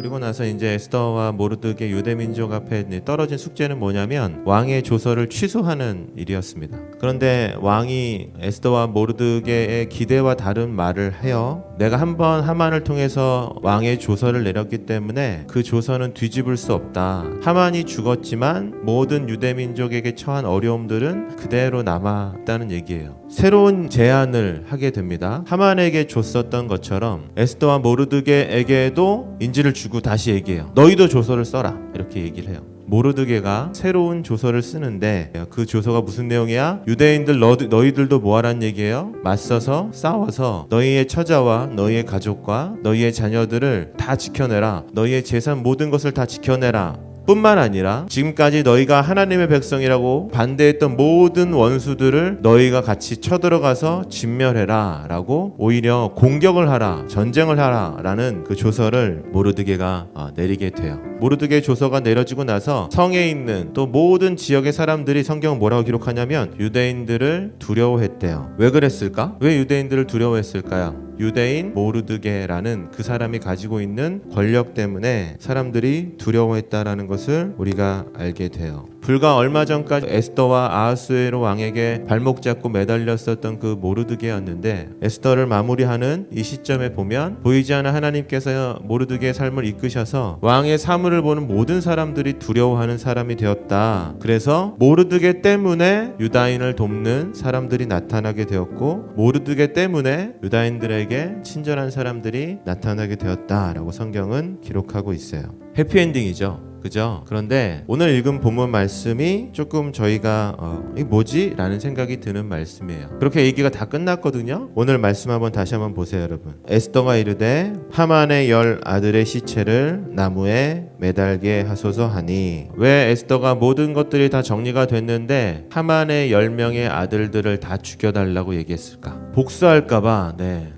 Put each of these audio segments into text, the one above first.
그리고 나서 이제 에스더와 모르드게 유대 민족 앞에 떨어진 숙제는 뭐냐면 왕의 조서를 취소하는 일이었습니다. 그런데 왕이 에스더와 모르드게의 기대와 다른 말을 해요. 내가 한번 하만을 통해서 왕의 조서를 내렸기 때문에 그 조서는 뒤집을 수 없다. 하만이 죽었지만 모든 유대 민족에게 처한 어려움들은 그대로 남아있다는 얘기예요. 새로운 제안을 하게 됩니다. 하만에게 줬었던 것처럼 에스더와 모르드게에게도 인지를 주고 다시 얘기해요. 너희도 조서를 써라. 이렇게 얘기를 해요. 모르드게가 새로운 조서를 쓰는데 그 조서가 무슨 내용이야? 유대인들 너희들도 뭐하란 얘기예요? 맞서서 싸워서 너희의 처자와 너희의 가족과 너희의 자녀들을 다 지켜내라. 너희의 재산 모든 것을 다 지켜내라. 뿐만 아니라 지금까지 너희가 하나님의 백성이라고 반대했던 모든 원수들을 너희가 같이 쳐들어가서 진멸해라 라고 오히려 공격을 하라, 전쟁을 하라 라는 그 조서를 모르드게가 내리게 돼요. 모르드게 조서가 내려지고 나서 성에 있는 또 모든 지역의 사람들이 성경은 뭐라고 기록하냐면 유대인들을 두려워했대요. 왜 그랬을까? 왜 유대인들을 두려워했을까요? 유대인 모르드게라는 그 사람이 가지고 있는 권력 때문에 사람들이 두려워했다라는 것을 우리가 알게 돼요. 불과 얼마 전까지 에스더와 아하수에로 왕에게 발목 잡고 매달렸었던 그 모르드게였는데 에스더를 마무리하는 이 시점에 보면 보이지 않는 하나님께서 모르드게의 삶을 이끄셔서 왕의 사물을 보는 모든 사람들이 두려워하는 사람이 되었다. 그래서 모르드게 때문에 유다인을 돕는 사람들이 나타나게 되었고 모르드게 때문에 유다인들에게 친절한 사람들이 나타나게 되었다라고 성경은 기록하고 있어요. 해피엔딩이죠. 그죠? 그런데 오늘 읽은 본문 말씀이 조금 저희가 이게 뭐지? 라는 생각이 드는 말씀이에요. 그렇게 얘기가 다 끝났거든요. 오늘 말씀 다시 한번 보세요, 여러분. 에스더가 이르되 하만의 10 아들의 시체를 나무에 매달게 하소서 하니. 왜 에스더가 모든 것들이 다 정리가 됐는데 하만의 10명의 아들들을 다 죽여달라고 얘기했을까? 복수할까봐. 네.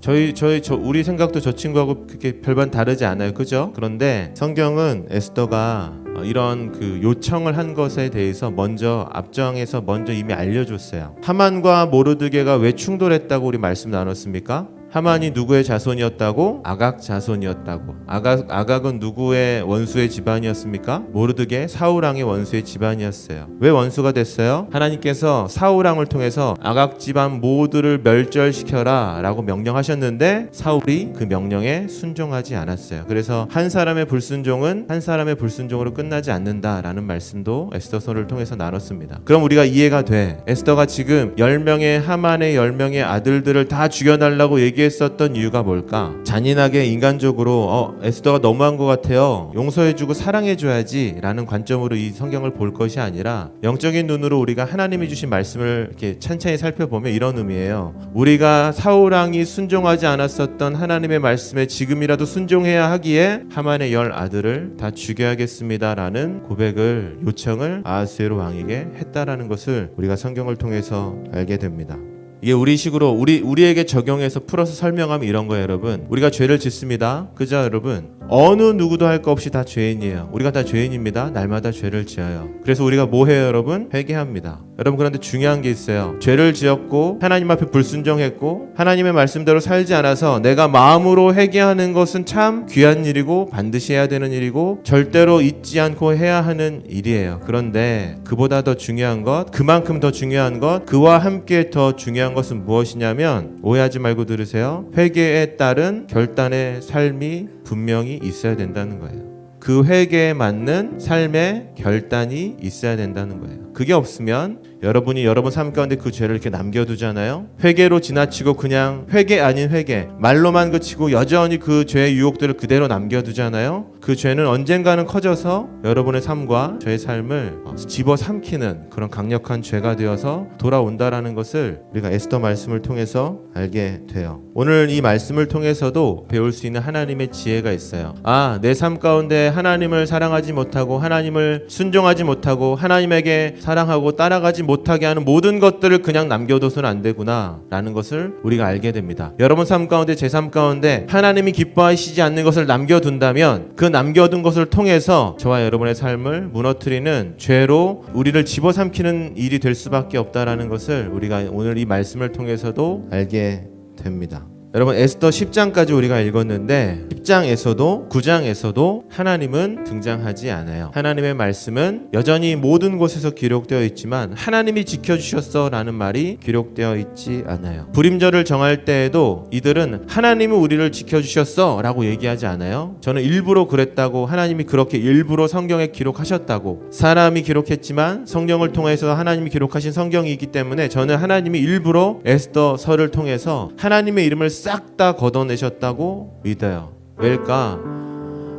우리 생각도 저 친구하고 그렇게 별반 다르지 않아요. 그죠? 그런데 성경은 에스더가 이런 그 요청을 한 것에 대해서 먼저 앞장에서 먼저 이미 알려줬어요. 하만과 모르드게가 왜 충돌했다고 우리 말씀 나눴습니까? 하만이 누구의 자손이었다고? 아각 자손이었다고. 아각은 누구의 원수의 집안이었습니까? 모르드게 사울왕의 원수의 집안이었어요. 왜 원수가 됐어요? 하나님께서 사울왕을 통해서 아각 집안 모두를 멸절시켜라 라고 명령하셨는데 사울이 그 명령에 순종하지 않았어요. 그래서 한 사람의 불순종은 한 사람의 불순종으로 끝나지 않는다라는 말씀도 에스더서를 통해서 나눴습니다. 그럼 우리가 이해가 돼. 에스더가 지금 10명의 하만의 10명의 아들들을 다 죽여달라고 얘기했었던 이유가 뭘까? 잔인하게 인간적으로 에스더가 너무한 것 같아요. 용서해주고 사랑해줘야지 라는 관점으로 이 성경을 볼 것이 아니라 영적인 눈으로 우리가 하나님이 주신 말씀을 이렇게 찬찬히 살펴보면 이런 의미예요. 우리가 사울왕이 순종하지 않았었던 하나님의 말씀에 지금이라도 순종해야 하기에 하만의 10 아들을 다 죽여야겠습니다 라는 고백을 요청을 아하수에로 왕에게 했다라는 것을 우리가 성경을 통해서 알게 됩니다. 이게 우리식으로 우리에게 적용해서 풀어서 설명하면 이런 거예요, 여러분. 우리가 죄를 짓습니다. 그죠, 여러분? 어느 누구도 할 거 없이 다 죄인이에요. 우리가 다 죄인입니다. 날마다 죄를 지어요. 그래서 우리가 뭐 해요, 여러분? 회개합니다. 여러분, 그런데 중요한 게 있어요. 죄를 지었고 하나님 앞에 불순종했고 하나님의 말씀대로 살지 않아서 내가 마음으로 회개하는 것은 참 귀한 일이고 반드시 해야 되는 일이고 절대로 잊지 않고 해야 하는 일이에요. 그런데 그보다 더 중요한 것, 그만큼 더 중요한 것, 그와 함께 더 중요한 것은 무엇이냐면 오해하지 말고 들으세요. 회개에 따른 결단의 삶이 분명히 있어야 된다는 거예요. 그 회개에 맞는 삶의 결단이 있어야 된다는 거예요. 그게 없으면 여러분이 여러분 삶 가운데 그 죄를 이렇게 남겨두잖아요. 회개로 지나치고 그냥 회개 아닌 회개, 말로만 그치고 여전히 그 죄의 유혹들을 그대로 남겨두잖아요. 그 죄는 언젠가는 커져서 여러분의 삶과 저의 삶을 집어삼키는 그런 강력한 죄가 되어서 돌아온다라는 것을 우리가 에스더 말씀을 통해서 알게 돼요. 오늘 이 말씀을 통해서도 배울 수 있는 하나님의 지혜가 있어요. 내 삶 가운데 하나님을 사랑하지 못하고 하나님을 순종하지 못하고 하나님에게 사랑하고 따라가지 못하게 하는 모든 것들을 그냥 남겨둬서는 안 되구나 라는 것을 우리가 알게 됩니다. 여러분 삶 가운데 제 삶 가운데 하나님이 기뻐하시지 않는 것을 남겨둔다면 그 남겨둔 것을 통해서 저와 여러분의 삶을 무너뜨리는 죄로 우리를 집어삼키는 일이 될 수밖에 없다라는 것을 우리가 오늘 이 말씀을 통해서도 알게 됩니다. 여러분 에스더 10장까지 우리가 읽었는데 10장에서도 9장에서도 하나님은 등장하지 않아요. 하나님의 말씀은 여전히 모든 곳에서 기록되어 있지만 하나님이 지켜주셨어 라는 말이 기록되어 있지 않아요. 불임절을 정할 때에도 이들은 하나님이 우리를 지켜주셨어 라고 얘기하지 않아요. 저는 일부러 그랬다고, 하나님이 그렇게 일부러 성경에 기록하셨다고, 사람이 기록했지만 성경을 통해서 하나님이 기록하신 성경이기 때문에 저는 하나님이 일부러 에스더서를 통해서 하나님의 이름을 싹 다 걷어내셨다고 믿어요. 왜일까?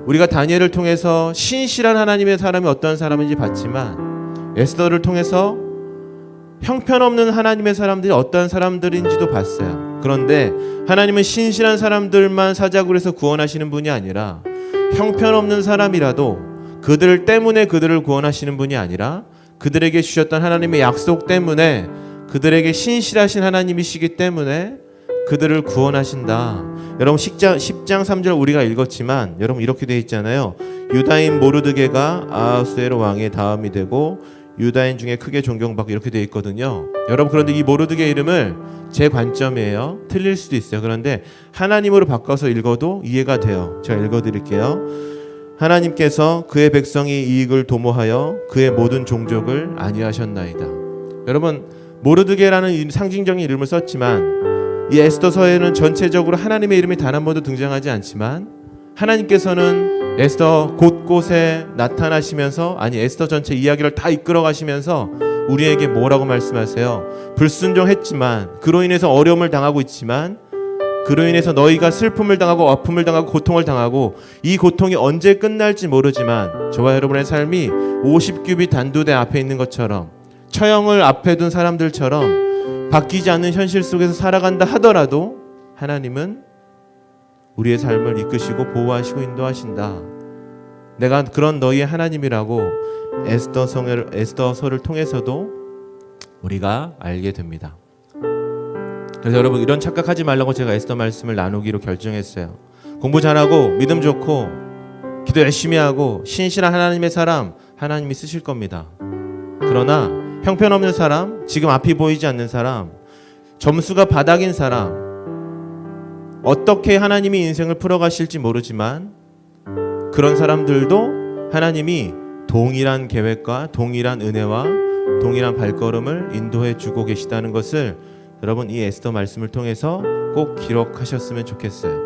우리가 다니엘을 통해서 신실한 하나님의 사람이 어떤 사람인지 봤지만 에스더를 통해서 형편없는 하나님의 사람들이 어떤 사람들인지도 봤어요. 그런데 하나님은 신실한 사람들만 사자굴 에서 구원하시는 분이 아니라 형편없는 사람이라도 그들 때문에 그들을 구원하시는 분이 아니라 그들에게 주셨던 하나님의 약속 때문에, 그들에게 신실하신 하나님이시기 때문에 그들을 구원하신다. 여러분 10장 3절 우리가 읽었지만 여러분 이렇게 되어 있잖아요. 유다인 모르드게가 아하수에로 왕의 다음이 되고 유다인 중에 크게 존경받고, 이렇게 되어 있거든요. 여러분 그런데 이 모르드게 이름을 제 관점이에요. 틀릴 수도 있어요. 그런데 하나님으로 바꿔서 읽어도 이해가 돼요. 제가 읽어드릴게요. 하나님께서 그의 백성이 이익을 도모하여 그의 모든 종족을 안위하셨나이다. 여러분 모르드게라는 상징적인 이름을 썼지만 이 에스더서에는 전체적으로 하나님의 이름이 단 한 번도 등장하지 않지만 하나님께서는 에스더 곳곳에 나타나시면서, 아니 에스더 전체 이야기를 다 이끌어 가시면서 우리에게 뭐라고 말씀하세요? 불순종했지만, 그로 인해서 어려움을 당하고 있지만, 그로 인해서 너희가 슬픔을 당하고 아픔을 당하고 고통을 당하고 이 고통이 언제 끝날지 모르지만 저와 여러분의 삶이 50규빗 단두대 앞에 있는 것처럼, 처형을 앞에 둔 사람들처럼 바뀌지 않는 현실 속에서 살아간다 하더라도 하나님은 우리의 삶을 이끄시고 보호하시고 인도하신다. 내가 그런 너희의 하나님이라고 에스더서를 통해서도 우리가 알게 됩니다. 그래서 여러분 이런 착각하지 말라고 제가 에스더 말씀을 나누기로 결정했어요. 공부 잘하고 믿음 좋고 기도 열심히 하고 신실한 하나님의 사람 하나님이 쓰실 겁니다. 그러나 형편없는 사람, 지금 앞이 보이지 않는 사람, 점수가 바닥인 사람, 어떻게 하나님이 인생을 풀어가실지 모르지만 그런 사람들도 하나님이 동일한 계획과 동일한 은혜와 동일한 발걸음을 인도해 주고 계시다는 것을 여러분 이 에스더 말씀을 통해서 꼭 기록하셨으면 좋겠어요.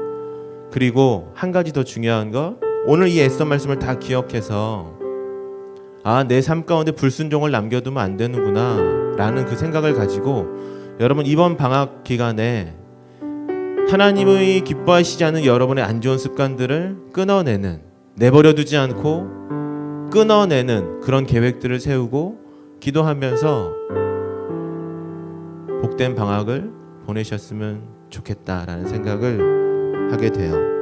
그리고 한 가지 더 중요한 것, 오늘 이 에스더 말씀을 다 기억해서 내 삶 가운데 불순종을 남겨두면 안 되는구나 라는 그 생각을 가지고 여러분 이번 방학 기간에 하나님의 기뻐하시지 않은 여러분의 안 좋은 습관들을 끊어내는, 내버려두지 않고 끊어내는 그런 계획들을 세우고 기도하면서 복된 방학을 보내셨으면 좋겠다라는 생각을 하게 돼요.